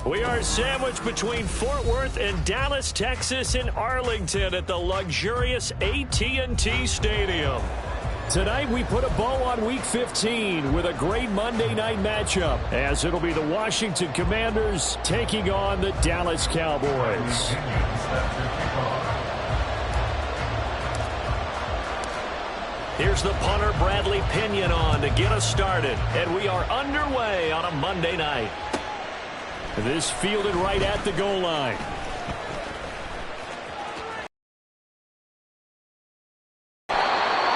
We are sandwiched between Fort Worth and Dallas, Texas, in Arlington at the luxurious AT&T Stadium. Tonight, we put a bow on Week 15 with a great Monday night matchup, as it'll be the Washington Commanders taking on the Dallas Cowboys. Here's the punter, Bradley Pinion, on to get us started, and we are underway on a Monday night. This fielded right at the goal line. Now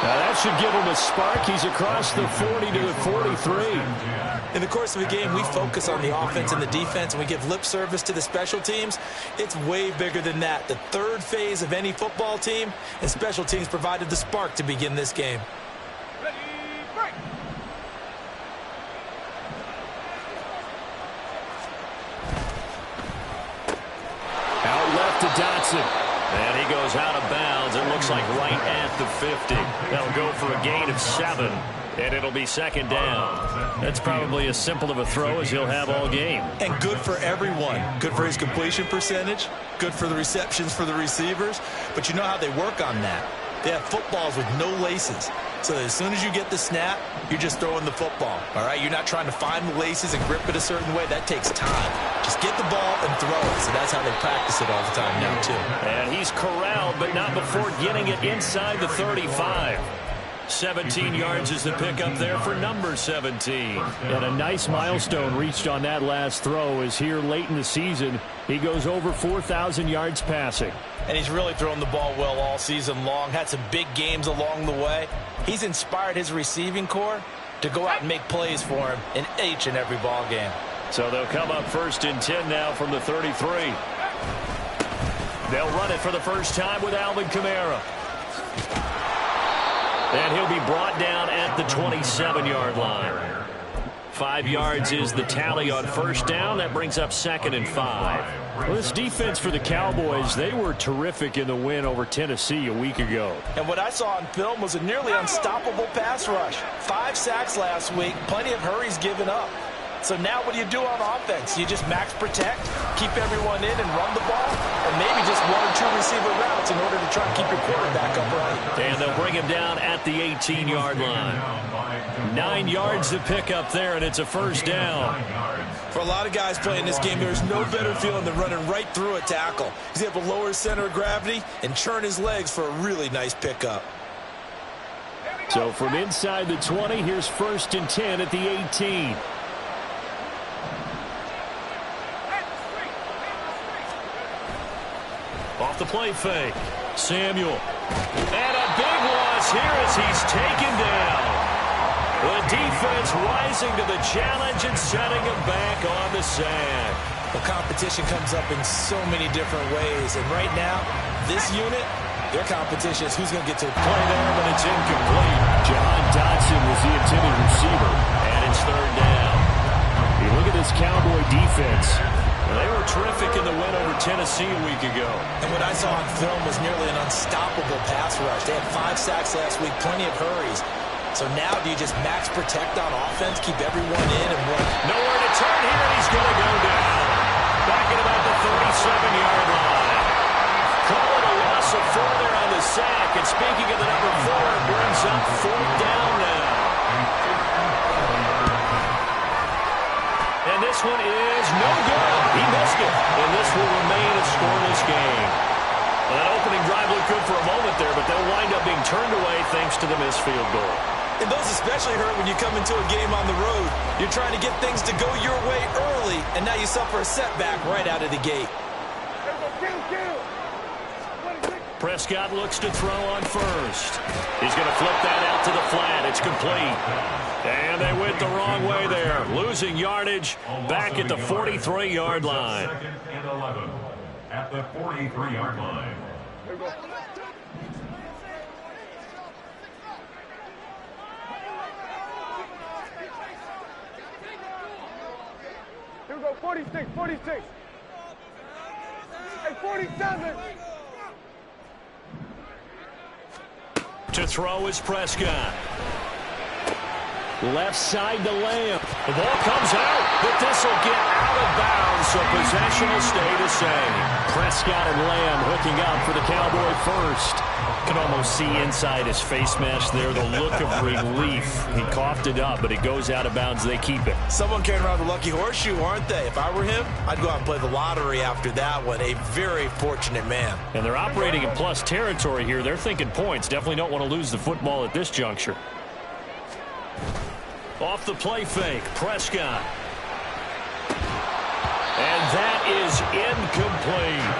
that should give him a spark. He's across the 40 to the 43. In the course of a game, we focus on the offense and the defense, and we give lip service to the special teams. It's way bigger than that. The third phase of any football team, and special teams provided the spark to begin this game. To Dotson. And he goes out of bounds. It looks like right at the 50. That'll go for a gain of 7. And it'll be second down. That's probably as simple of a throw as he'll have all game. And good for everyone. Good for his completion percentage. Good for the receptions for the receivers. But you know how they work on that. They have footballs with no laces. So as soon as you get the snap, you're just throwing the football. All right? You're not trying to find the laces and grip it a certain way. That takes time. Just get the ball and throw it. So that's how they practice it all the time now, too. And he's corralled, but not before getting it inside the 35. 17 yards is the pickup there for number 17. And a nice milestone reached on that last throw is here late in the season. He goes over 4,000 yards passing. And he's really thrown the ball well all season long. Had some big games along the way. He's inspired his receiving corps to go out and make plays for him in each and every ball game. So they'll come up 1st and 10 now from the 33. They'll run it for the first time with Alvin Kamara. And he'll be brought down at the 27-yard line. 5 yards is the tally on first down. That brings up 2nd and 5. Well, this defense for the Cowboys, they were terrific in the win over Tennessee a week ago. And what I saw on film was a nearly unstoppable pass rush. 5 sacks last week, plenty of hurries given up. So now what do you do on offense? You just max protect, keep everyone in and run the ball, and maybe just 1 or 2 receiver routes in order to try and keep your quarterback upright. And they'll bring him down at the 18-yard line. 9 yards to pick up there, and it's a first down. For a lot of guys playing this game, there's no better feeling than running right through a tackle. He's able to lower his center of gravity and churn his legs for a really nice pickup. So from inside the 20, here's 1st and 10 at the 18. Off the play fake. Samuel. And a big loss here as he's taken down. The defense rising to the challenge and setting him back on the sand. The competition comes up in so many different ways. And right now, this unit, their competition is who's going to get to the play there, but it's incomplete. John Dotson was the intended receiver. And it's 3rd down. You look at this Cowboy defense. They were terrific in the win over Tennessee a week ago. And what I saw on film was nearly an unstoppable pass rush. They had 5 sacks last week, plenty of hurries. So now do you just max protect on offense, keep everyone in and run? Nowhere to turn here, and he's going to go down. Back at about the 37-yard line. Call it a loss of 4 there on the sack. And speaking of the number 4, it brings up 4th down now. And this one is no good. He missed it. And this will remain a scoreless game. Well, that opening drive looked good for a moment there, but they'll wind up being turned away thanks to the missed field goal. And those especially hurt when you come into a game on the road. You're trying to get things to go your way early, and now you suffer a setback right out of the gate. Prescott looks to throw on first. He's going to flip that out to the flat. It's complete. And they went the wrong way there. Losing yardage back at the 43-yard line. Second and 11 at the 43-yard line. Here we go, 46, 46. Hey, 47. To throw is Prescott. Left side to Lamb. The ball comes out, but this will get out of bounds, so possession will stay the same. Prescott and Lamb hooking up for the Cowboy first. You can almost see inside his face mask there the look of relief. He coughed it up, but it goes out of bounds. They keep it. Someone carrying around the lucky horseshoe, aren't they? If I were him, I'd go out and play the lottery after that one. A very fortunate man. And they're operating in plus territory here. They're thinking points. Definitely don't want to lose the football at this juncture. Off the play fake, Prescott. And that is incomplete.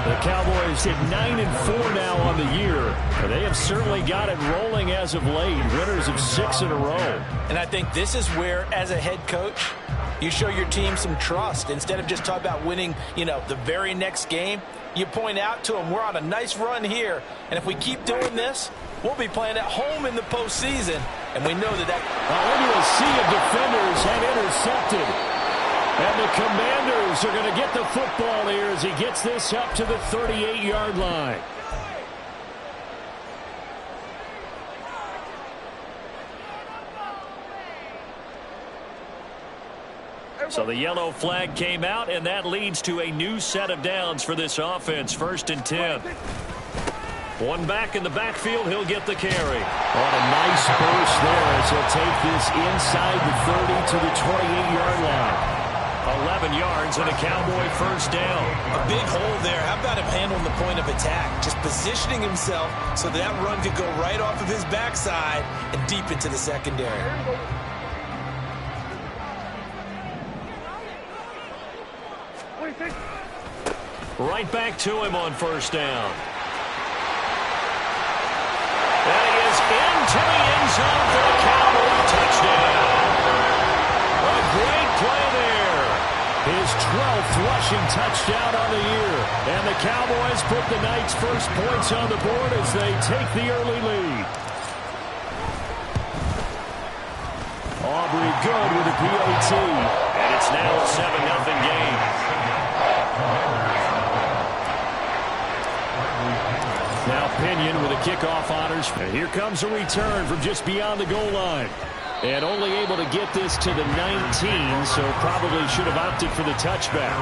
The Cowboys hit 9-4 now on the year. But they have certainly got it rolling as of late. Winners of 6 in a row. And I think this is where, as a head coach, you show your team some trust. Instead of just talking about winning, the very next game, you point out to them, we're on a nice run here. And if we keep doing this, we'll be playing at home in the postseason. And we know that Only a sea of defenders have intercepted. And the Commanders are going to get the football here as he gets this up to the 38-yard line. So the yellow flag came out, and that leads to a new set of downs for this offense. 1st and 10. One back in the backfield, he'll get the carry. On a nice burst there as he'll take this inside the 30 to the 28-yard line. 11 yards and a Cowboy first down. a big hole there. How about him handling the point of attack? Just positioning himself so that run could go right off of his backside and deep into the secondary. Right back to him on first down. And he is into the end zone for the Cowboy touchdown. A great play there. His 12th rushing touchdown on the year. And the Cowboys put the Knights' first points on the board as they take the early lead. Aubrey good with a PAT. And it's now a 7-0 game. Now Pinion with a kickoff honors. And here comes a return from just beyond the goal line. And only able to get this to the 19, so probably should have opted for the touchback.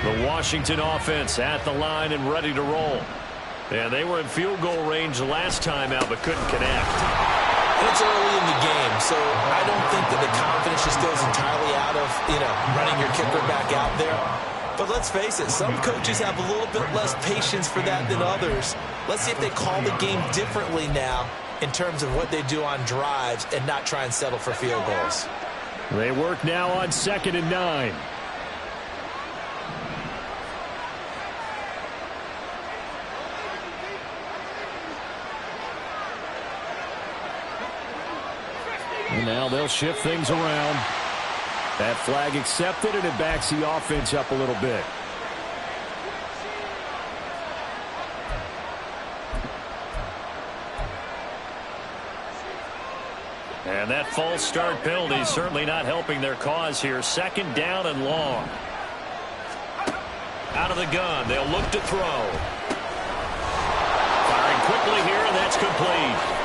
The Washington offense at the line and ready to roll. And they were in field goal range last time out, but couldn't connect. It's early in the game, so I don't think that the confidence just goes entirely out of, running your kicker back out there. But let's face it, some coaches have a little bit less patience for that than others. Let's see if they call the game differently now in terms of what they do on drives and not try and settle for field goals. They work now on 2nd and 9. And now they'll shift things around. That flag accepted, and it backs the offense up a little bit. And that false start penalty is certainly not helping their cause here. 2nd down and long. Out of the gun, they'll look to throw. Firing quickly here, and that's complete.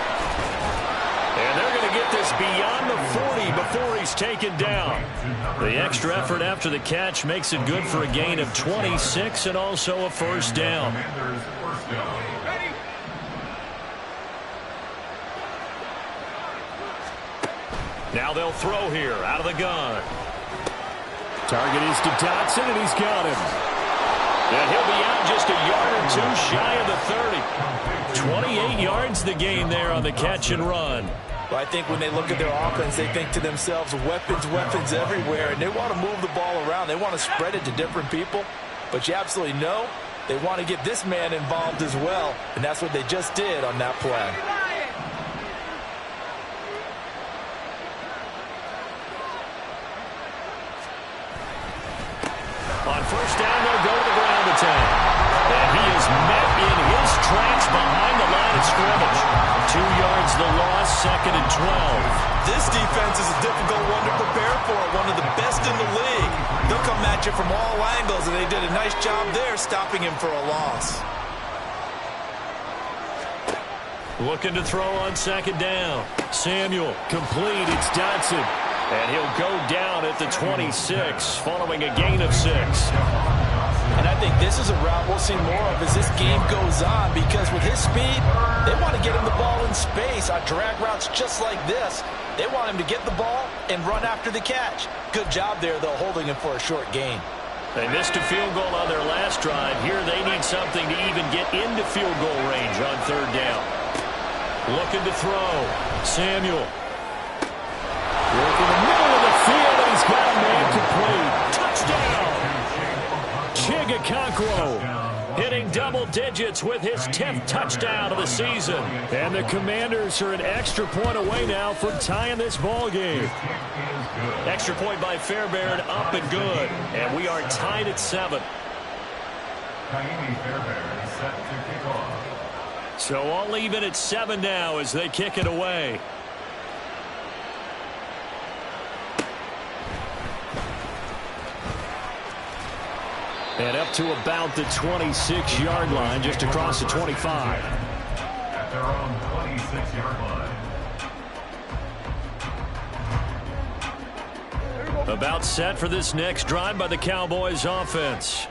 And they're going to get this beyond the 40 before he's taken down. The extra effort after the catch makes it good for a gain of 26 and also a first down. Now they'll throw here out of the gun. Target is to Dotson, and he's got him. And he'll be out just a yard or two shy of the 30. 28 yards the gain there on the catch and run. Well, I think when they look at their offense, they think to themselves, weapons, weapons everywhere, and they want to move the ball around. They want to spread it to different people, but you absolutely know they want to get this man involved as well, and that's what they just did on that play. On first down, they'll go to the ground attack. And he is met in his tracks behind the line of scrimmage. 2 yards the loss, 2nd and 12. This defense is a difficult one to prepare for, one of the best in the league. They'll come at you from all angles, and they did a nice job there stopping him for a loss. Looking to throw on 2nd down. Samuel, complete, it's Dotson. And he'll go down at the 26, following a gain of 6. And I think this is a route we'll see more of as this game goes on, because with his speed, they want to get him the ball in space on drag routes just like this. They want him to get the ball and run after the catch. Good job there, though, holding him for a short gain. They missed a field goal on their last drive. Here they need something to even get into field goal range on 3rd down. Looking to throw. Samuel. Work in the middle of the field, and he's got a man complete. Touchdown! Chigakonkwo hitting double digits with his 10th touchdown of the season. And the Commanders are an extra point away now from tying this ball game. Extra point by Fairbairn, up and good. And we are tied at 7. Fairbairn set to kick off. So all even at 7 now as they kick it away. And up to about the 26-yard line, just across the 25. At their own 26-yard line. About set for this next drive by the Cowboys offense.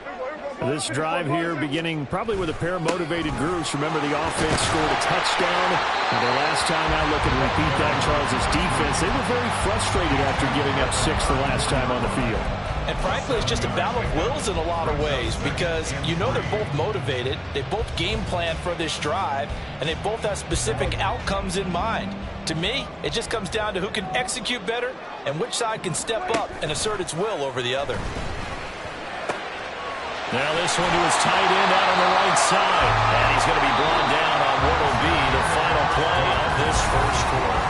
This drive here beginning probably with a pair of motivated groups. Remember, the offense scored a touchdown. And the last time out, looking to repeat that, Charles' defense, they were very frustrated after giving up 6 the last time on the field. And frankly, it's just a battle of wills in a lot of ways, because you know they're both motivated, they both game plan for this drive, and they both have specific outcomes in mind. To me, it just comes down to who can execute better and which side can step up and assert its will over the other. Now this one to his tight end out on the right side, and he's going to be brought down on what will be the final play of this first quarter.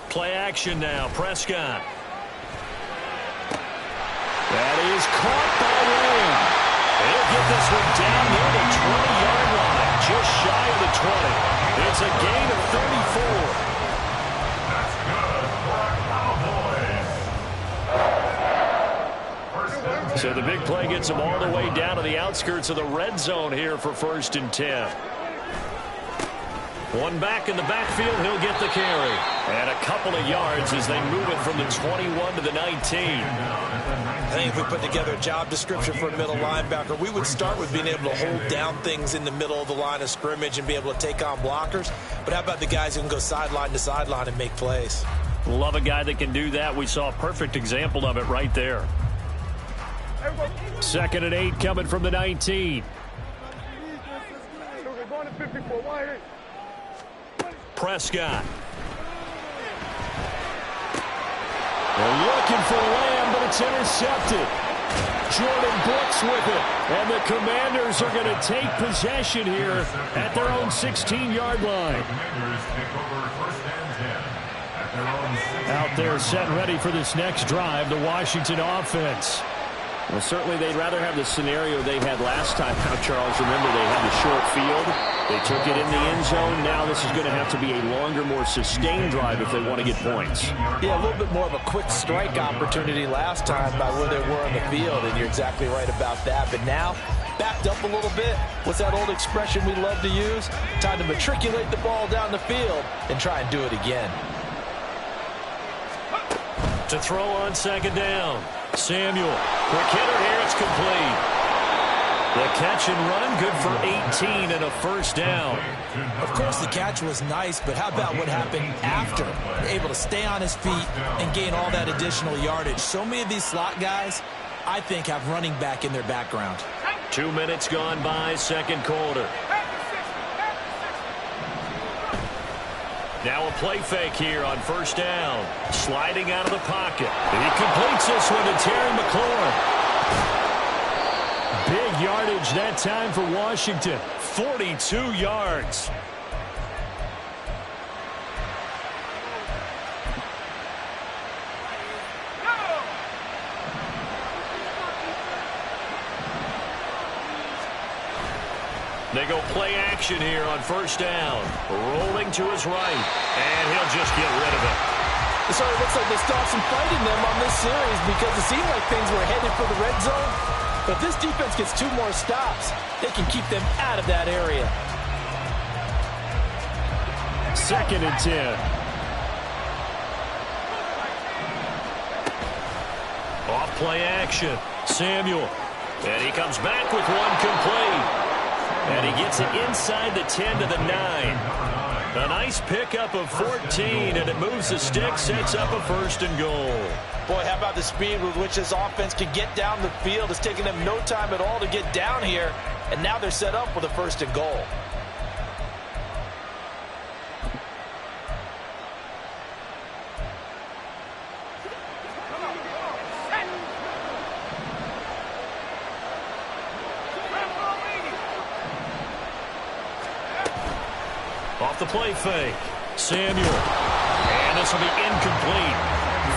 Play action now, Prescott. That is caught by Lamb. He'll get this one down near the 20-yard line, just shy of the 20. It's a gain of 34. So the big play gets him all the way down to the outskirts of the red zone here for 1st and 10. One back in the backfield, he'll get the carry. And a couple of yards as they move it from the 21 to the 19. I think if we put together a job description for a middle linebacker, we would start with being able to hold down things in the middle of the line of scrimmage and be able to take on blockers. But how about the guys who can go sideline to sideline and make plays? Love a guy that can do that. We saw a perfect example of it right there. 2nd and 8 coming from the 19. Prescott. They're looking for Lamb, but it's intercepted. Jordan Brooks with it. And the Commanders are going to take possession here at their own 16-yard line. Out there set and ready for this next drive, the Washington offense. Well, certainly they'd rather have the scenario they had last time out, Charles. Remember, they had the short field. They took it in the end zone. Now this is going to have to be a longer, more sustained drive if they want to get points. Yeah, a little bit more of a quick strike opportunity last time by where they were on the field, and you're exactly right about that. But now, backed up a little bit. What's that old expression we love to use? Time to matriculate the ball down the field and try and do it again. To throw on 2nd down. Samuel, quick hitter here. It's complete. The catch and run, good for 18 and a first down. Of course, the catch was nice, but how about what happened after? Able to stay on his feet and gain all that additional yardage. So many of these slot guys, I think, have running back in their background. 2 minutes gone by, second quarter. Now a play fake here on first down. Sliding out of the pocket. He completes this one to Terry McLaurin. Big yardage that time for Washington. 42 yards. They go play action here on first down. Rolling to his right. And he'll just get rid of it. So it looks like they stopped some fighting them on this series because it seemed like things were headed for the red zone. But if this defense gets 2 more stops, they can keep them out of that area. 2nd and 10. Off play action. Samuel. And he comes back with one complete. And he gets it inside the 10 to the 9. A nice pickup of 14, and it moves the stick, sets up a 1st and goal. Boy, how about the speed with which this offense can get down the field? It's taking them no time at all to get down here, and now they're set up with a 1st and goal. Off the play fake. Samuel. And this will be incomplete.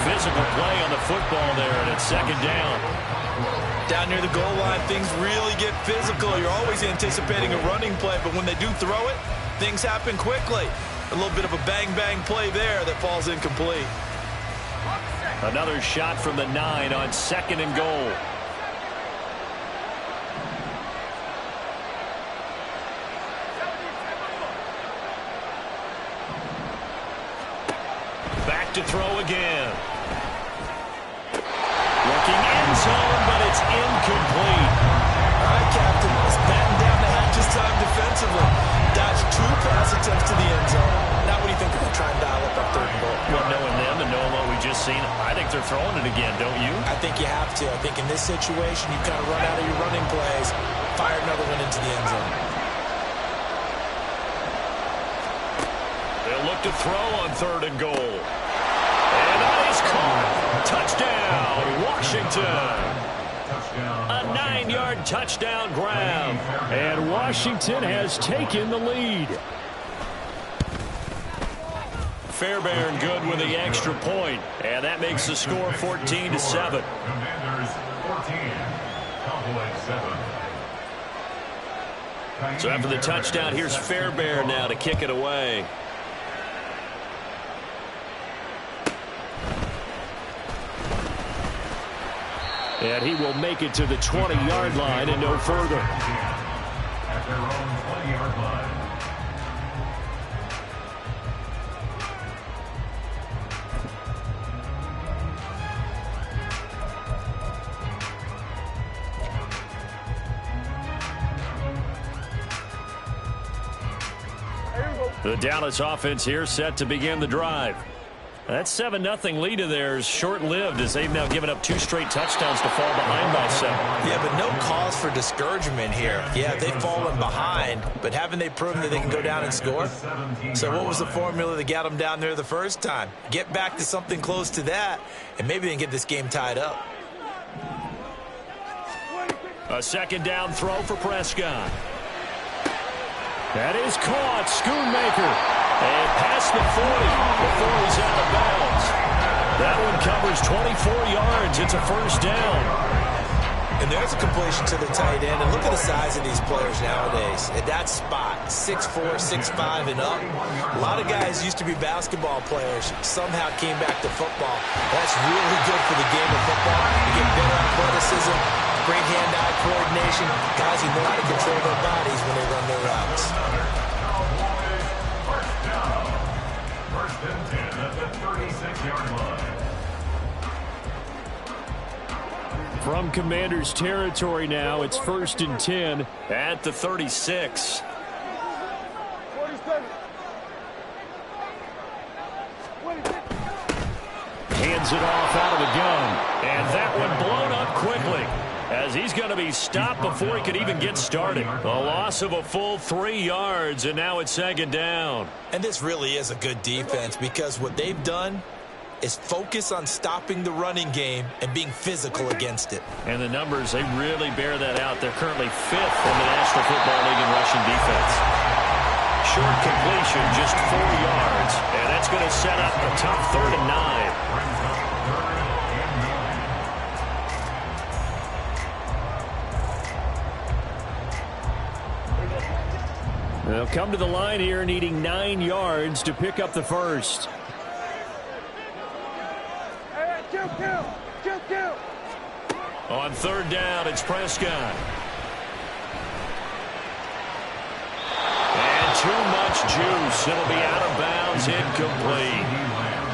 Physical play on the football there, and it's 2nd down. Down near the goal line, things really get physical. You're always anticipating a running play, but when they do throw it, things happen quickly. A little bit of a bang-bang play there that falls incomplete. Another shot from the 9 on 2nd and goal. Back to throw again. Looking end zone, but it's incomplete. All right, Captain, let's batten down the hatches time defensively. Dodge 2 pass attempts to the end zone. Now what do you think they're going to try and dial up on 3rd and goal? Well, knowing them and knowing what we just seen, I think they're throwing it again, don't you? I think you have to. I think in this situation, you kind of run out of your running plays, fire another one into the end zone. They'll look to throw on 3rd and goal. And that is caught. Touchdown, Washington. A 9-yard touchdown grab. And Washington has taken the lead. Fairbairn good with the extra point. And that makes the score 14-7. Commanders 14, Cowboys 7. So after the touchdown, here's Fairbairn now to kick it away. And he will make it to the 20-yard line and no further. At their own 20-yard line. The Dallas offense here set to begin the drive. That 7-0 lead of theirs short-lived as they've now given up 2 straight touchdowns to fall behind by 7. Yeah, but no cause for discouragement here. Yeah, they've fallen behind, but haven't they proven that they can go down and score? So what was the formula that got them down there the first time? Get back to something close to that, and maybe they can get this game tied up. A 2nd down throw for Prescott. That is caught. Schoonmaker. And past the 40 before he's out of bounds. That one covers 24 yards. It's a 1st down. And there's a completion to the tight end. And look at the size of these players nowadays. At that spot, 6'4", 6'5", and up. A lot of guys used to be basketball players. Somehow came back to football. That's really good for the game of football. You get better athleticism, great hand-eye coordination. Guys who know how to control their bodies when they run their routes. First and 10 at the 36-yard line. From Commanders territory now, it's 1st and 10 at the 36. 47. Hands it off out of the gun. And that one blown up quickly, as he's going to be stopped before he could even get started. A loss of a full 3 yards, and now it's 2nd down. And this really is a good defense, because what they've done is focus on stopping the running game and being physical against it. And the numbers, they really bear that out. They're currently 5th in the National Football League in rushing defense. Short completion, just 4 yards, and that's going to set up a tough 3rd and 9. They'll come to the line here needing 9 yards to pick up the first. Kill. On 3rd down, it's Prescott. And too much juice. It'll be out of bounds, incomplete.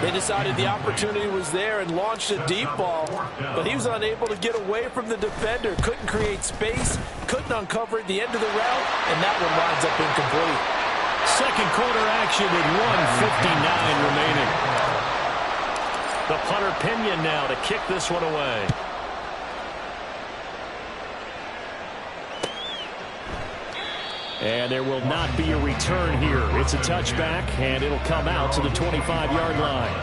They decided the opportunity was there and launched a deep ball, but he was unable to get away from the defender. Couldn't create space, couldn't uncover at the end of the route, and that one winds up incomplete. Second quarter action with 1:59 remaining. The punter Pinion now to kick this one away. And there will not be a return here. It's a touchback, and it'll come out to the 25-yard line.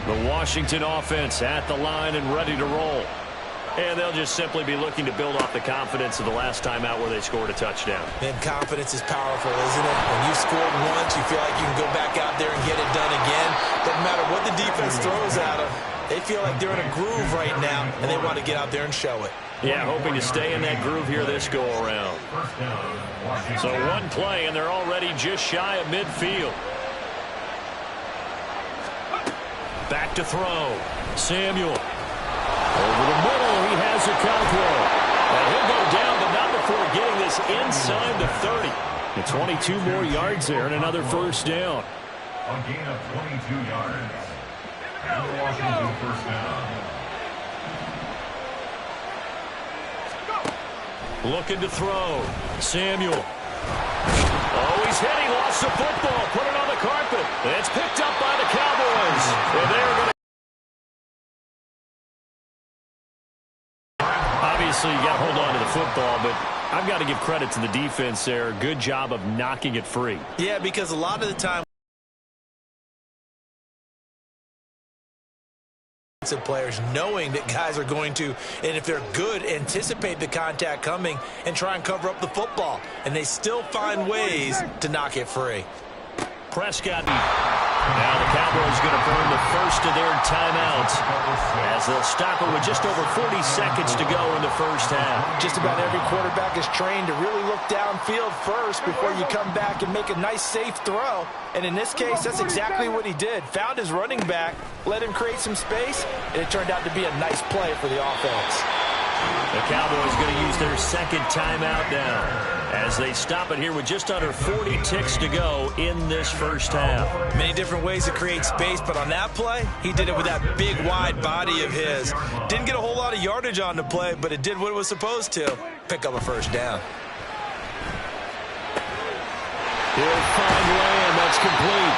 The Washington offense at the line and ready to roll. And they'll just simply be looking to build off the confidence of the last time out where they scored a touchdown. Man, confidence is powerful, isn't it? When you scored once, you feel like you can go back out there and get it done again. Doesn't matter what the defense throws at them. They feel like they're in a groove right now, and they want to get out there and show it. Yeah, hoping to stay in that groove here this go-around. So one play, and they're already just shy of midfield. Back to throw. Samuel. Over the middle, he has a control. And he'll go down, but not before getting this inside the 30. And 22 more yards there and another first down. A gain of 22 yards. And the Washington first down. Looking to throw. Samuel. Oh, he's hit. He lost the football. Put it on the carpet. It's picked up by the Cowboys. And they're going to. Obviously, you got to hold on to the football, but I've got to give credit to the defense there. Good job of knocking it free. Yeah, because a lot of the time, players knowing that guys are going to, and if they're good, anticipate the contact coming and try and cover up the football. And they still find ways to knock it free. Prescott. Now the Cowboys going to burn the first of their timeouts as they'll stop it with just over 40 seconds to go in the first half. Just about every quarterback is trained to really look downfield first before you come back and make a nice, safe throw. And in this case, that's exactly what he did. Found his running back, let him create some space, and it turned out to be a nice play for the offense. The Cowboys going to use their second timeout now as they stop it here with just under 40 ticks to go in this first half. Many different ways to create space, but on that play, he did it with that big, wide body of his. Didn't get a whole lot of yardage on the play, but it did what it was supposed to. Pick up a first down. He'll find Lamb. That's complete.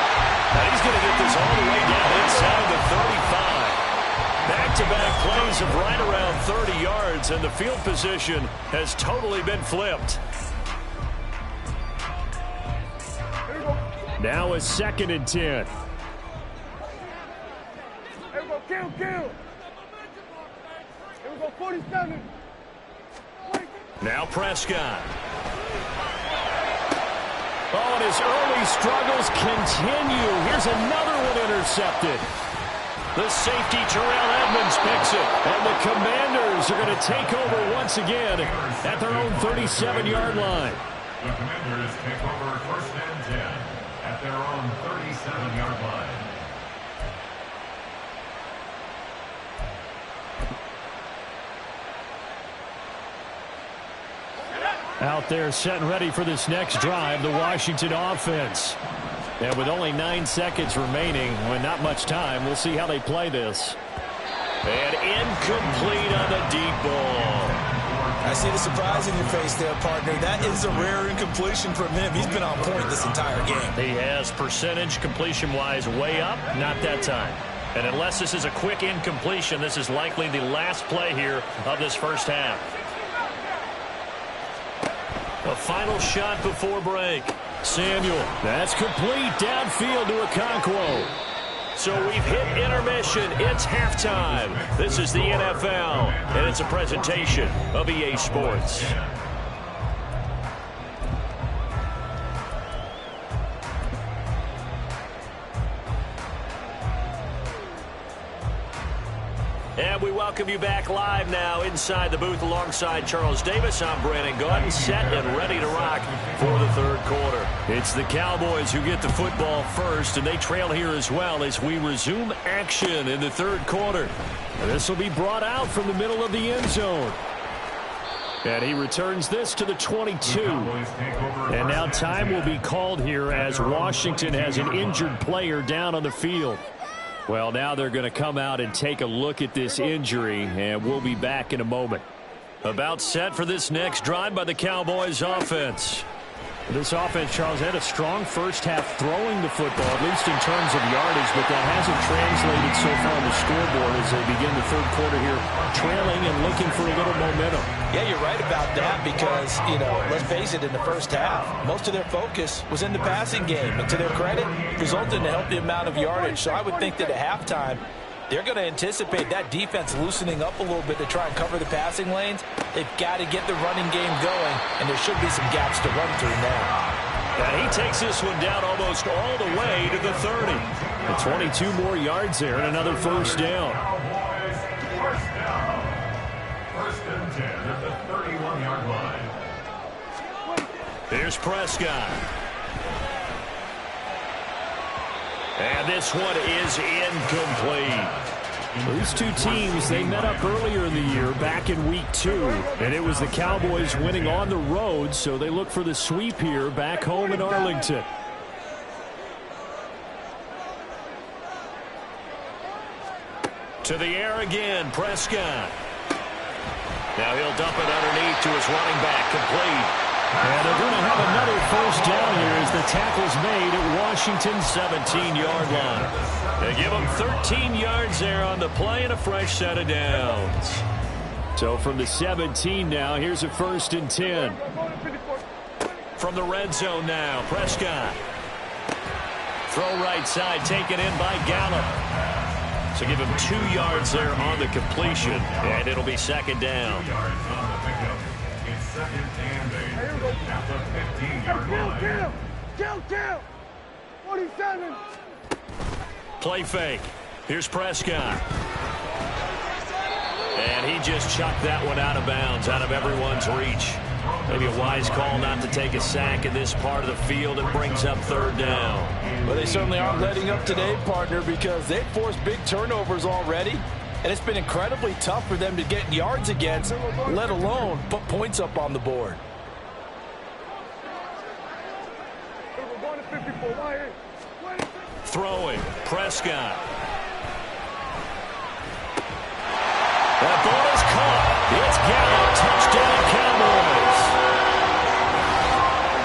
Now he's going to get this all the way down inside the 35. Back-to-back plays of right around 30 yards, and the field position has totally been flipped. Now a 2nd and 10. Here we go, kill. Here we go, 47. Now Prescott. Oh, and his early struggles continue. Here's another one intercepted. The safety, Terrell Edmonds, picks it. And the Commanders are going to take over once again at their own 37-yard line. The Commanders take over 1st and 10 at their own 37-yard line. Out there set and ready for this next drive, the Washington offense. And with only 9 seconds remaining, with not much time, we'll see how they play this. And incomplete on the deep ball. I see the surprise in your face there, partner. That is a rare incompletion from him. He's been on point this entire game. He has percentage completion-wise way up, not that time. And unless this is a quick incompletion, this is likely the last play here of this first half. A final shot before break. Samuel, that's complete downfield to Okonkwo. So we've hit intermission. It's halftime. This is the NFL, and it's a presentation of EA Sports. And we welcome you back live now inside the booth alongside Charles Davis. I'm Brandon Gordon, set and ready to rock for the third quarter. It's the Cowboys who get the football first, and they trail here as well as we resume action in the third quarter. This will be brought out from the middle of the end zone. And he returns this to the 22. And now time will be called here as Washington has an injured player down on the field. Well, now they're going to come out and take a look at this injury, and we'll be back in a moment. About set for this next drive by the Cowboys offense. This offense, Charles, had a strong first half throwing the football, at least in terms of yardage, but that hasn't translated so far on the scoreboard as they begin the third quarter here, trailing and looking for a little momentum. Yeah, you're right about that because, let's face it, in the first half, most of their focus was in the passing game. And to their credit, resulted in a healthy amount of yardage. So I would think that at halftime, they're going to anticipate that defense loosening up a little bit to try and cover the passing lanes. They've got to get the running game going, and there should be some gaps to run through now. And he takes this one down almost all the way to the 30. And 22 more yards there and another first down. First down. First and 10 at the 31-yard line. Here's Prescott. And this one is incomplete. These two teams, they met up earlier in the year, back in week 2. And it was the Cowboys winning on the road, so they look for the sweep here back home in Arlington. To the air again, Prescott. Now he'll dump it underneath to his running back, complete. And they're going to have another first down here as the tackle's made at Washington's 17-yard line. They give him 13 yards there on the play and a fresh set of downs. So from the 17 now, here's a first and 10. From the red zone now, Prescott. Throw right side, taken in by Gallup. So give him 2 yards there on the completion, and it'll be second down. 2 yards on the pickup. It's second and 8 at the 15-yard line. Kill! 47. Play fake. Here's Prescott. And he just chucked that one out of bounds, out of everyone's reach. Maybe a wise call not to take a sack in this part of the field. It brings up third down. Well, they certainly aren't letting up today, partner, because they've forced big turnovers already. And it's been incredibly tough for them to get yards against, let alone put points up on the board. Throwing, Prescott. That ball is caught. It's Gallup. Touchdown, Cowboys.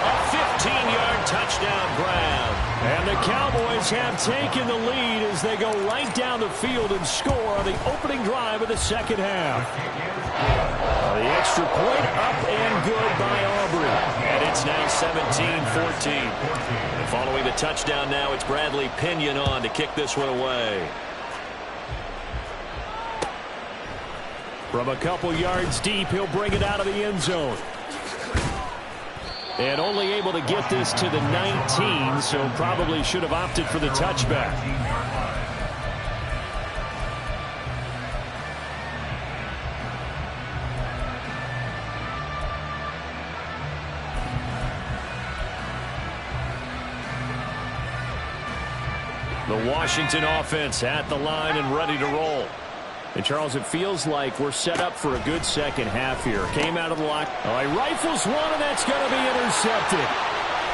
A 15-yard touchdown grab. And the Cowboys have taken the lead as they go right down the field and score on the opening drive of the second half. The extra point up and good by Aubrey. And it's now 17-14. And following the touchdown now, it's Bradley Pinion on to kick this one away. From a couple yards deep, he'll bring it out of the end zone. And only able to get this to the 19, so probably should have opted for the touchback. The Washington offense at the line and ready to roll. And, Charles, it feels like we're set up for a good second half here. Came out of the lock. Oh, he rifles one, and that's going to be intercepted.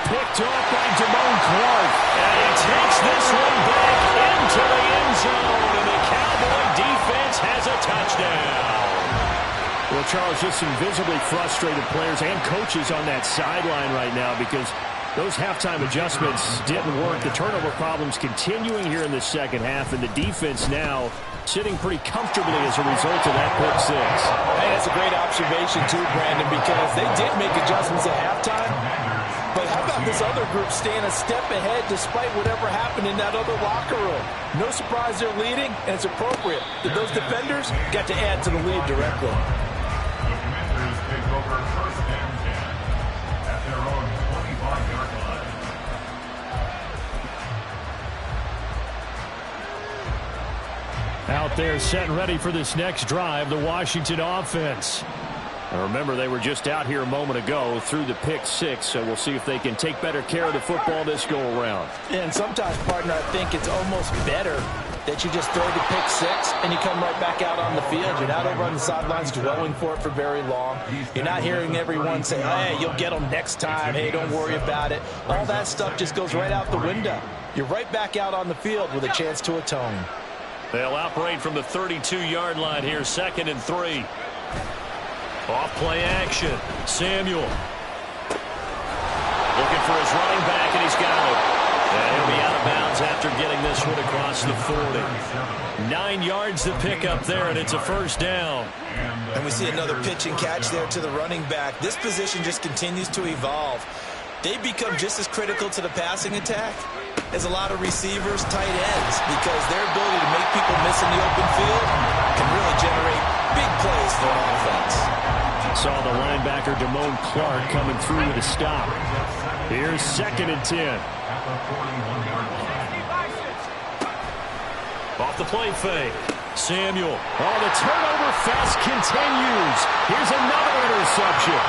Picked off by Damone Clark. And he takes this one back into the end zone, and the Cowboy defense has a touchdown. Well, Charles, just some visibly frustrated players and coaches on that sideline right now because those halftime adjustments didn't work. The turnover problems continuing here in the second half, and the defense now sitting pretty comfortably as a result of that pick six. Hey, that's a great observation too, Brandon, because they did make adjustments at halftime. But how about this other group staying a step ahead despite whatever happened in that other locker room? No surprise they're leading, and it's appropriate that those defenders got to add to the lead directly. The Commanders take over first and 10 at their own 25-yard line. Out there set and ready for this next drive, the Washington offense. Now remember, they were just out here a moment ago through the pick six, so we'll see if they can take better care of the football this go-around. And sometimes, partner, I think it's almost better that you just throw the pick six and you come right back out on the field. You're not over on the sidelines dwelling for it for very long. You're not hearing everyone say, hey, you'll get them next time. Hey, don't worry about it. All that stuff just goes right out the window. You're right back out on the field with a chance to atone. They'll operate from the 32-yard line here, 2nd and 3. Off play action. Samuel looking for his running back, and he's got it. And he'll be out of bounds after getting this one across the 40. 9 yards to pick up there, and it's a first down. And we see another pitch and catch there to the running back. This position just continues to evolve. They become just as critical to the passing attack as a lot of receivers, tight ends, because their ability to make people miss in the open field can really generate big plays for an offense. Saw the linebacker Damone Clark coming through with a stop. Here's 2nd and 10. Off the play fake. Samuel. Oh, the turnover fest continues. Here's another interception.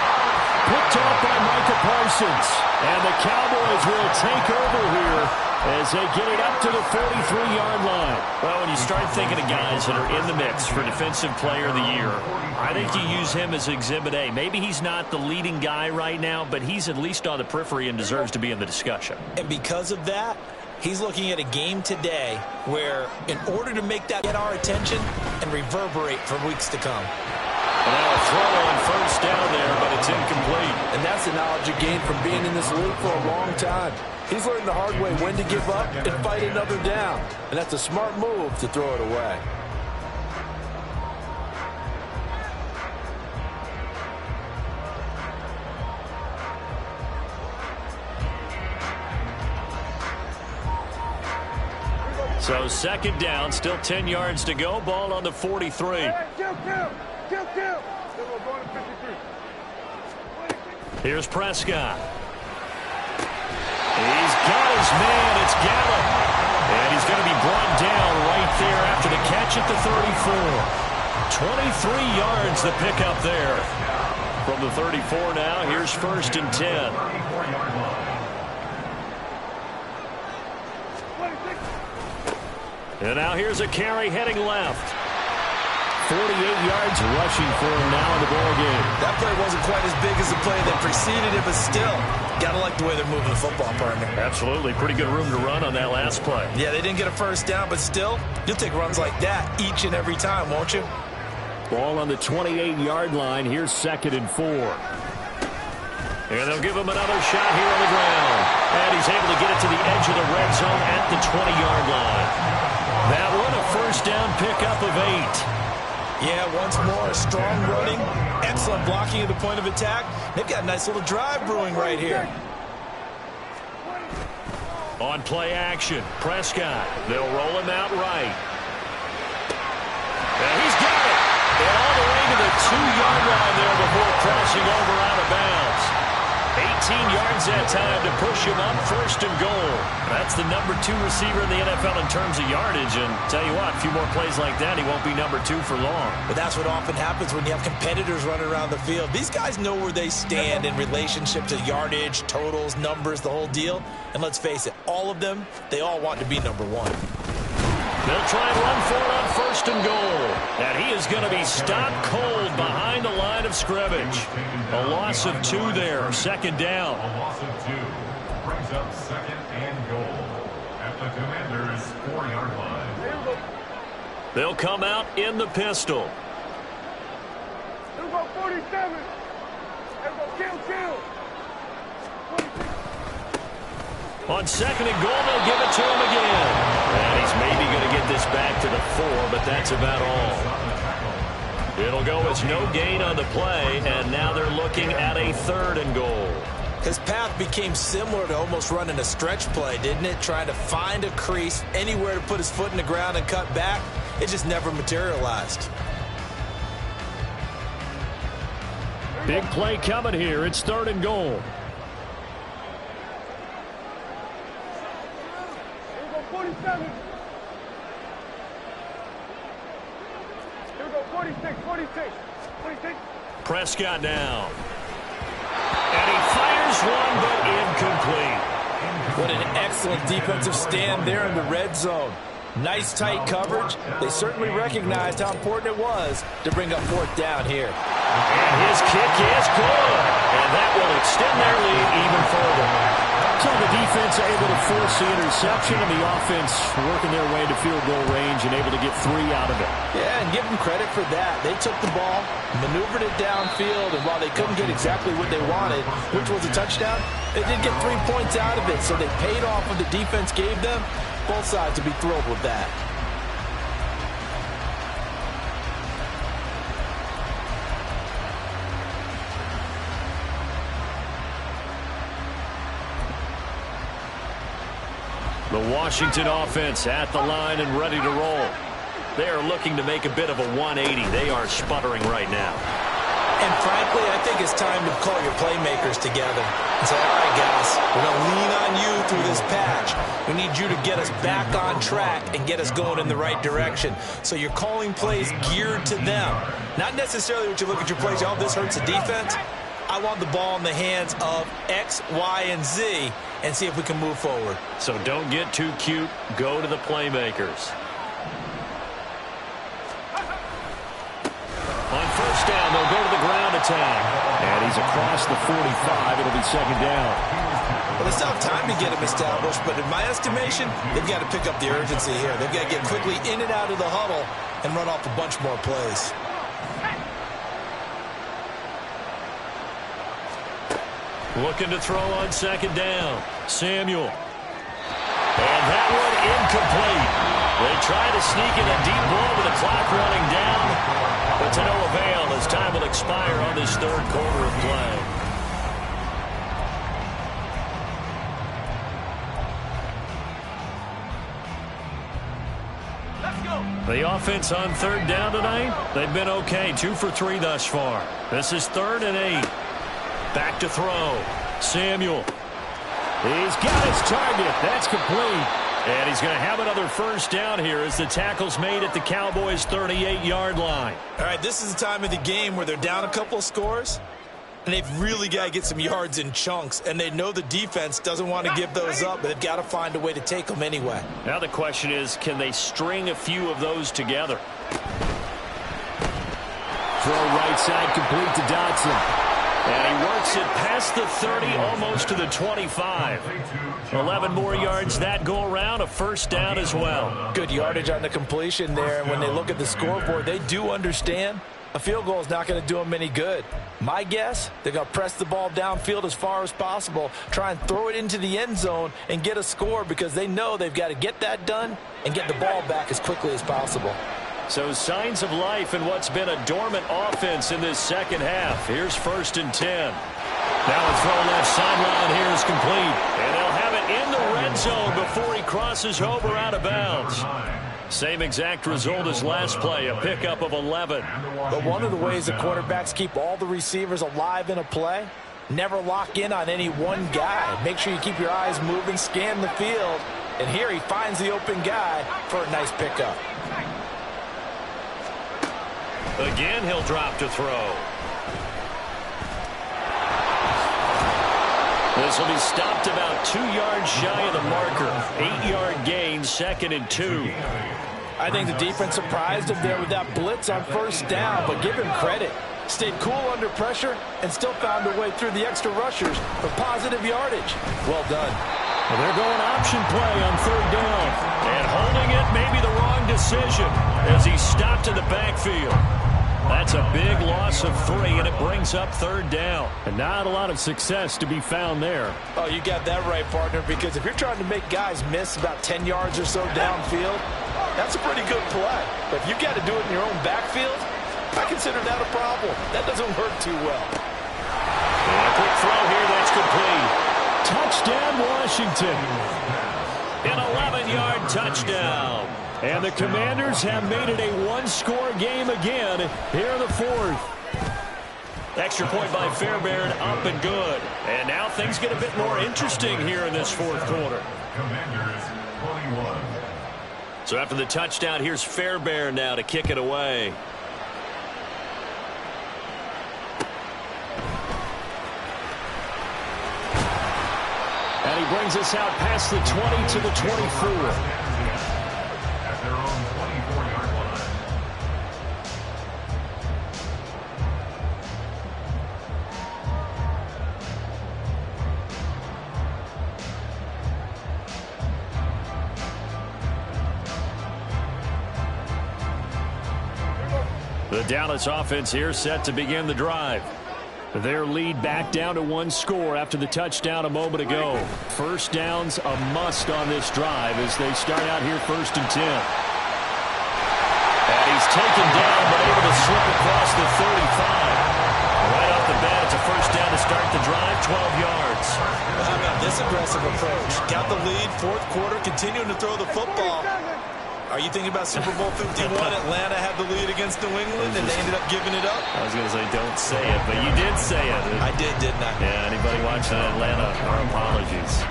Picked off by Micah Parsons. And the Cowboys will take over here as they get it up to the 43-yard line. Well, when you start thinking of guys that are in the mix for Defensive Player of the Year, I think you use him as Exhibit A. Maybe he's not the leading guy right now, but he's at least on the periphery and deserves to be in the discussion. And because of that, he's looking at a game today where, in order to make that get our attention and reverberate for weeks to come. And now a throw on first down there, but it's incomplete. And that's the knowledge you gain from being in this league for a long time. He's learned the hard way when to give up and fight another down. And that's a smart move to throw it away. So 2nd down, still 10 yards to go. Ball on the 43. Here's Prescott. He's got his man. It's Gallup. And he's going to be brought down right there after the catch at the 34. 23 yards to pick up there. From the 34 now, here's 1st and 10. And now here's a carry heading left. 48 yards rushing for him now in the ball game. That play wasn't quite as big as the play that preceded it, but still, got to like the way they're moving the football, partner. Absolutely. Pretty good room to run on that last play. Yeah, they didn't get a first down, but still, you'll take runs like that each and every time, won't you? Ball on the 28-yard line. Here's 2nd and 4. And they'll give him another shot here on the ground. And he's able to get it to the edge of the red zone at the 20-yard line. That one, a first down pickup of 8. Yeah, once more, strong running, excellent blocking at the point of attack. They've got a nice little drive brewing right here. On play action, Prescott. They'll roll him out right. And he's got it. And all the way to the 2-yard line there before crossing over out of bounds. 18 yards that time to push him up, 1st and goal. That's the number 2 receiver in the NFL in terms of yardage. And tell you what, a few more plays like that, he won't be number 2 for long. But that's what often happens when you have competitors running around the field. These guys know where they stand in relationship to yardage, totals, numbers, the whole deal. And let's face it, all of them, they all want to be number 1. They'll try and run for it on 1st and goal. And he is going to be stopped cold behind the line of scrimmage. A loss of 2 there. 2nd down. A loss of 2 brings up 2nd and goal at the Commanders' 4-yard line. They'll come out in the pistol. Here go 47. Here go kill. On 2nd and goal, they'll give it to him again. And he's maybe going to get this back to the 4, but that's about all. It'll go as no gain on the play, and now they're looking at a 3rd and goal. His path became similar to almost running a stretch play, didn't it? Trying to find a crease, anywhere to put his foot in the ground and cut back. It just never materialized. Big play coming here. It's 3rd and goal. Here go 47. Here go 46. Prescott down. And he fires one, but incomplete. What an excellent defensive stand there in the red zone. Nice tight coverage. They certainly recognized how important it was to bring up 4th down here. And his kick is good. And that will extend their lead even further. So the defense able to force the interception, and the offense working their way to field goal range and able to get 3 out of it. Yeah, and give them credit for that. They took the ball, maneuvered it downfield, and while they couldn't get exactly what they wanted, which was a touchdown, they did get 3 points out of it. So they paid off what the defense gave them. Both sides would be thrilled with that. The Washington offense at the line and ready to roll. They are looking to make a bit of a 180. They are sputtering right now. And frankly, I think it's time to call your playmakers together and say, all right, guys, we're going to lean on you through this patch. We need you to get us back on track and get us going in the right direction. So you're calling plays geared to them. Not necessarily what you look at your plays, oh, this hurts the defense. I want the ball in the hands of X, Y, and Z and see if we can move forward. So don't get too cute. Go to the playmakers. On 1st down, they'll go to the ground attack. And he's across the 45. It'll be 2nd down. Well, they still have time to get him established, but in my estimation, they've got to pick up the urgency here. They've got to get quickly in and out of the huddle and run off a bunch more plays. Looking to throw on 2nd down. Samuel. And that one incomplete. They try to sneak in a deep ball with the clock running down, but to no avail as time will expire on this 3rd quarter of play. Let's go. The offense on 3rd down tonight, they've been okay. 2 for 3 thus far. This is 3rd and 8. Back to throw. Samuel. He's got his target. That's complete. And he's going to have another 1st down here as the tackle's made at the Cowboys' 38-yard line. All right, this is the time of the game where they're down a couple of scores, and they've really got to get some yards in chunks, and they know the defense doesn't want to give those up, but they've got to find a way to take them anyway. Now the question is, can they string a few of those together? Throw right side complete to Dotson. And he works it past the 30, almost to the 25. 11 more yards that go around, a 1st down as well. Good yardage on the completion there. And when they look at the scoreboard, they do understand a field goal is not going to do them any good. My guess, they're going to press the ball downfield as far as possible, try and throw it into the end zone and get a score because they know they've got to get that done and get the ball back as quickly as possible. So signs of life in what's been a dormant offense in this 2nd half. Here's 1st and 10. Now a throw left sideline here is complete. And they'll have it in the red zone before he crosses over out of bounds. Same exact result as last play, a pickup of 11. But one of the ways the quarterbacks keep all the receivers alive in a play, never lock in on any one guy. Make sure you keep your eyes moving, scan the field. And here he finds the open guy for a nice pickup. Again, he'll drop to throw. This will be stopped about 2 yards shy of the marker. 8-yard gain, 2nd and 2. I think the defense surprised him there with that blitz on first down, but give him credit. Stayed cool under pressure and still found a way through the extra rushers for positive yardage. Well done. Well, they're going option play on third down. And holding it may be the wrong decision as he stopped in the backfield. That's a big loss of 3, and it brings up third down. And not a lot of success to be found there. Oh, you got that right, partner, because if you're trying to make guys miss about 10 yards or so downfield, that's a pretty good play. But if you got to do it in your own backfield, I consider that a problem. That doesn't work too well. And a quick throw here, that's complete. Touchdown, Washington. An 11-yard touchdown. And the Commanders have made it a one-score game again here in the fourth. Extra point by Fairbairn, up and good. And now things get a bit more interesting here in this fourth quarter. Commanders 21. So after the touchdown, here's Fairbairn now to kick it away. And he brings us out past the 20 to the 24. At their own 24-yard line. The Dallas offense here set to begin the drive. Their lead back down to 1 score after the touchdown a moment ago. First down's a must on this drive as they start out here 1st and 10. And he's taken down but able to slip across the 35. Right off the bat, it's a first down to start the drive, 12 yards. Well, how about this aggressive approach? Got the lead, fourth quarter, continuing to throw the football. Are you thinking about Super Bowl 51? Atlanta had the lead against New England, and they ended up giving it up? I was going to say don't say it, but you did say it. I did, didn't I? Yeah, anybody watching Atlanta, our apologies.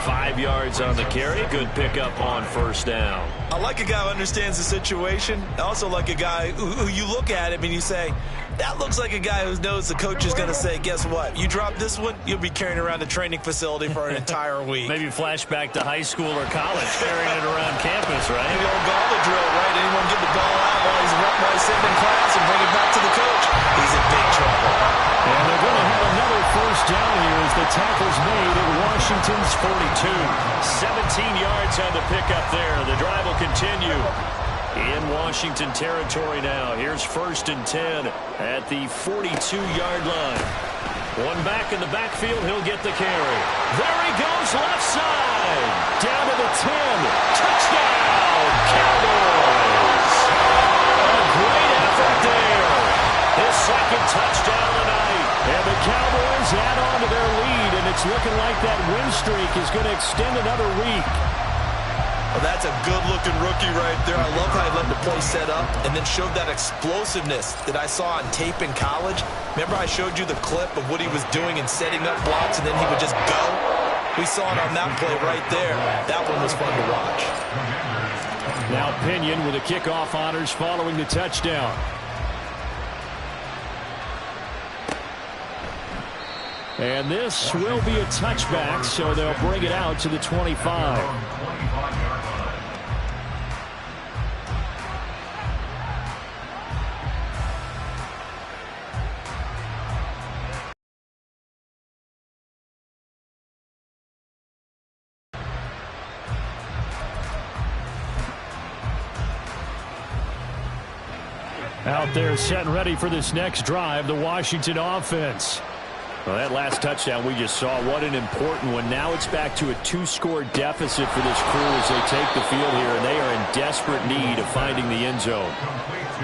5 yards on the carry. Good pickup on first down. I like a guy who understands the situation. I also like a guy who you look at him and you say, that looks like a guy who knows the coach is going to say, guess what? You drop this one, you'll be carrying around the training facility for an entire week. Maybe flashback to high school or college, carrying it around campus, right? The old gauntlet drill, right? Anyone get the ball out while he's sitting in class and bring it back to the coach? He's in big trouble. And they're going to have another first down here as the tackle's made at Washington's 42. 17 yards on the pickup there. The drive will continue in Washington territory now. Here's 1st and 10 at the 42-yard line. One back in the backfield. He'll get the carry. There he goes, left side. Down to the 10. Touchdown, Cowboys. A great effort there. His second touchdown of the night. And the Cowboys add on to their lead, and it's looking like that win streak is going to extend another week. Well, that's a good-looking rookie right there. I love how he let the play set up and then showed that explosiveness that I saw on tape in college. Remember I showed you the clip of what he was doing and setting up blocks, and then he would just go? We saw it on that play right there. That one was fun to watch. Now Pinion with the kickoff honors following the touchdown. And this will be a touchback, so they'll bring it out to the 25. Out there set and ready for this next drive, the Washington offense. Well, that last touchdown we just saw, what an important one. Now it's back to a 2-score deficit for this crew as they take the field here, and they are in desperate need of finding the end zone.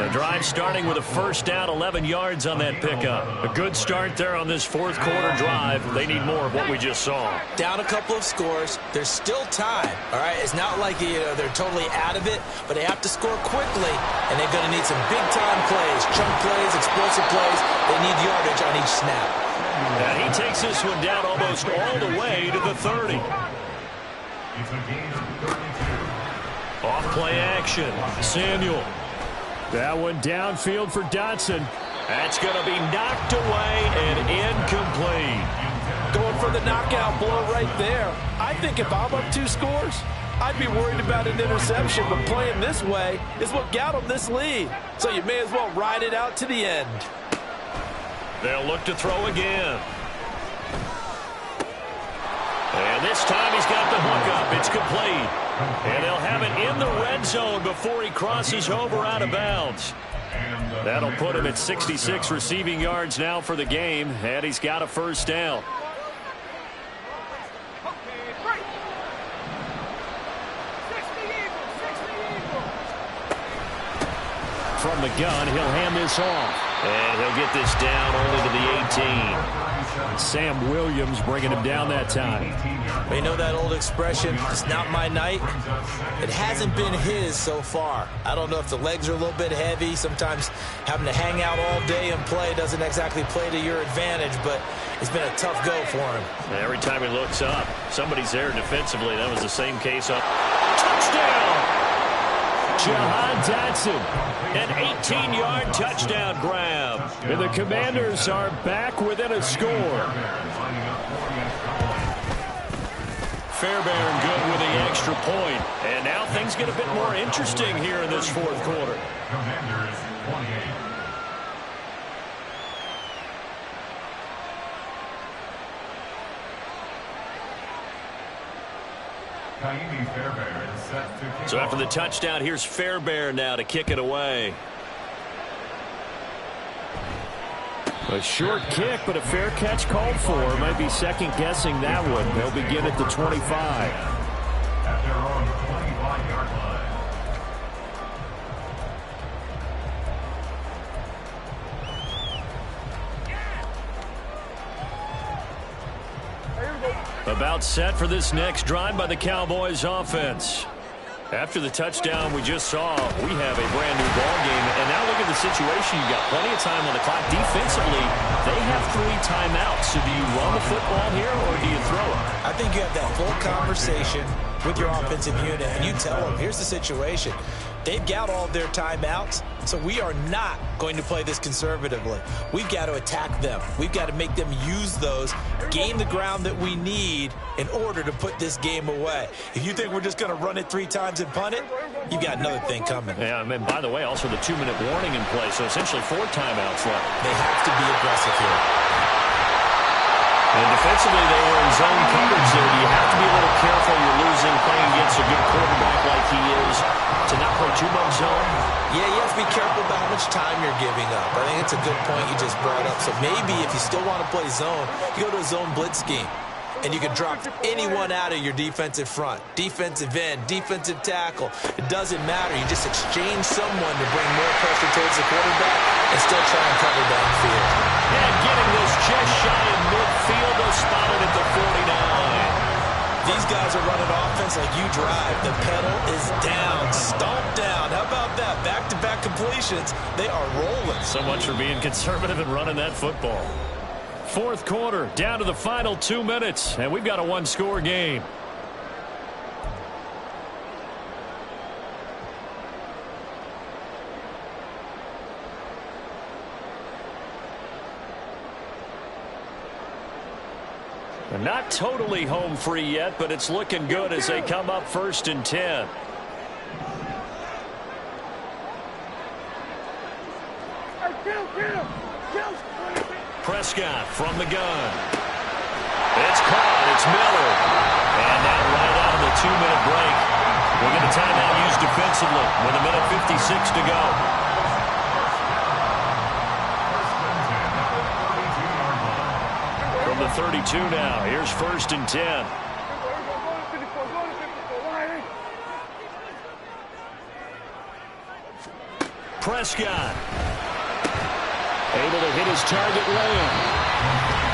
The drive starting with a first down, 11 yards on that pickup. A good start there on this fourth quarter drive. They need more of what we just saw. Down a couple of scores. There's still time, all right? It's not like they're totally out of it, but they have to score quickly, and they're going to need some big-time plays, chunk plays, explosive plays. They need yardage on each snap. And he takes this one down almost all the way to the 30. Off play action. Samuel. That one downfield for Dotson. That's going to be knocked away and incomplete. going for the knockout blow right there. I think if I'm up 2 scores, I'd be worried about an interception, but playing this way is what got him this lead. So you may as well ride it out to the end. They'll look to throw again. And this time he's got the hook up. It's complete. And they'll have it in the red zone before he crosses over out of bounds. That'll put him at 66 receiving yards now for the game, and he's got a first down. From the gun, he'll hand this off. And he'll get this down only to the 18. Sam Williams bringing him down that time. You know that old expression, it's not my night? It hasn't been his so far. I don't know if the legs are a little bit heavy. Sometimes having to hang out all day and play doesn't exactly play to your advantage, but it's been a tough go for him. Every time he looks up, somebody's there defensively. That was the same case on touchdown. Jahan Dotson, an 18-yard touchdown grab. And the Commanders are back within a score. Fairbairn good with the extra point. And now things get a bit more interesting here in this fourth quarter. Commanders 28. So after the touchdown, here's Fairbairn now to kick it away. A short kick, but a fair catch called for. Might be second-guessing that one. They'll begin at the 25. At their own 25-yard line. About set for this next drive by the Cowboys offense. After the touchdown we just saw, we have a brand new ball game. And now look at the situation. You've got plenty of time on the clock. Defensively, they have 3 timeouts. So do you run the football here or do you throw it? I think you have that full conversation with your offensive unit, and you tell them, here's the situation. They've got all their timeouts, so we are not going to play this conservatively. We've got to attack them. We've got to make them use those, gain the ground that we need in order to put this game away. If you think we're just going to run it 3 times and punt it, you've got another thing coming. Yeah, and by the way, also the 2-minute warning in play, so essentially 4 timeouts left. They have to be aggressive here. And defensively, they were in zone coverage there. You have to be a little careful. You're losing, playing against a good quarterback like he is, to not play too much zone. Yeah, you have to be careful about how much time you're giving up. I think it's a good point you just brought up. So maybe if you still want to play zone, you go to a zone blitz scheme. And you can drop anyone out of your defensive front. Defensive end, defensive tackle. It doesn't matter. You just exchange someone to bring more pressure towards the quarterback and still try and cover downfield. And getting this just shy of midfield, they'll spot it at the 49. These guys are running offense like you drive. The pedal is down, stomped down. How about that? Back-to-back completions. They are rolling. So much for being conservative and running that football. Fourth quarter, down to the final 2 minutes, and we've got a 1-score game. Not totally home free yet, but it's looking good as they come up 1st and 10. Prescott from the gun. It's caught. It's Miller. And that right out of the 2-minute break. We'll get a timeout used defensively with 1:56 to go. From the 32 now, here's 1st and 10. Prescott. Able to hit his target land.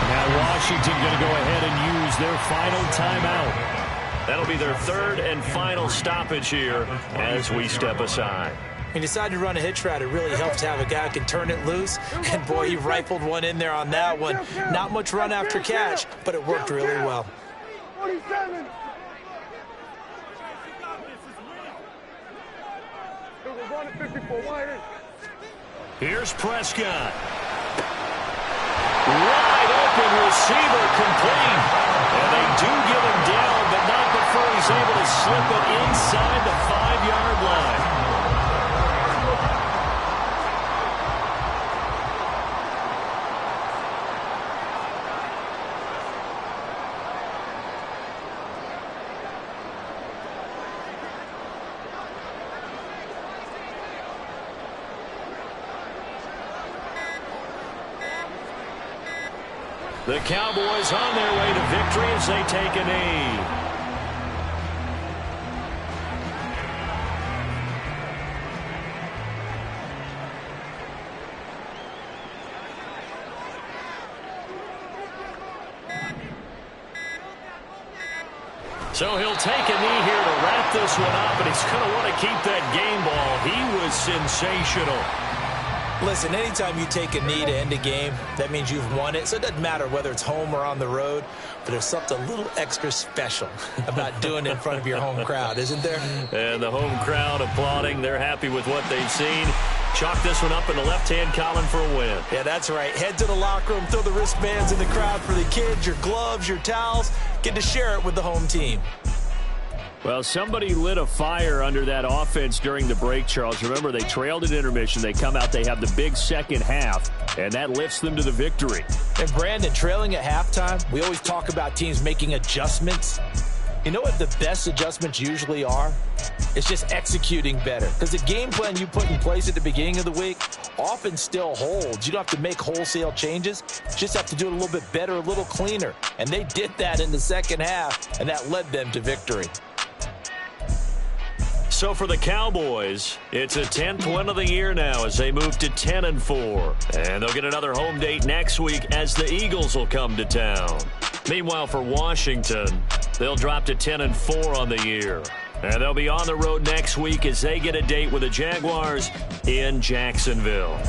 Now Washington going to go ahead and use their final timeout. That'll be their 3rd and final stoppage here as we step aside. He decided to run a hitch route. It really helps to have a guy who can turn it loose. And, boy, he rifled one in there on that one. Not much run after catch, but it worked really well. 47. Here's Prescott. Wide open receiver complete. And they do give him down, but not before he's able to slip it inside the 5-yard line. The Cowboys on their way to victory as they take a knee. So he'll take a knee here to wrap this one up, and he's going to want to keep that game ball. He was sensational. Listen, anytime you take a knee to end a game, that means you've won it. So it doesn't matter whether it's home or on the road, but there's something a little extra special about doing it in front of your home crowd, isn't there? And the home crowd applauding. They're happy with what they've seen. Chalk this one up in the left-hand column for a win. Yeah, that's right. Head to the locker room, throw the wristbands in the crowd for the kids, your gloves, your towels. Get to share it with the home team. Well, somebody lit a fire under that offense during the break, Charles. Remember, they trailed at intermission. They come out, they have the big second half, and that lifts them to the victory. And, Brandon, trailing at halftime, we always talk about teams making adjustments. You know what the best adjustments usually are? It's just executing better. Because the game plan you put in place at the beginning of the week often still holds. You don't have to make wholesale changes. You just have to do it a little bit better, a little cleaner. And they did that in the second half, and that led them to victory. So for the Cowboys, it's a 10th win of the year now as they move to 10-4. And they'll get another home date next week as the Eagles will come to town. Meanwhile, for Washington, they'll drop to 10-4 on the year. And they'll be on the road next week as they get a date with the Jaguars in Jacksonville.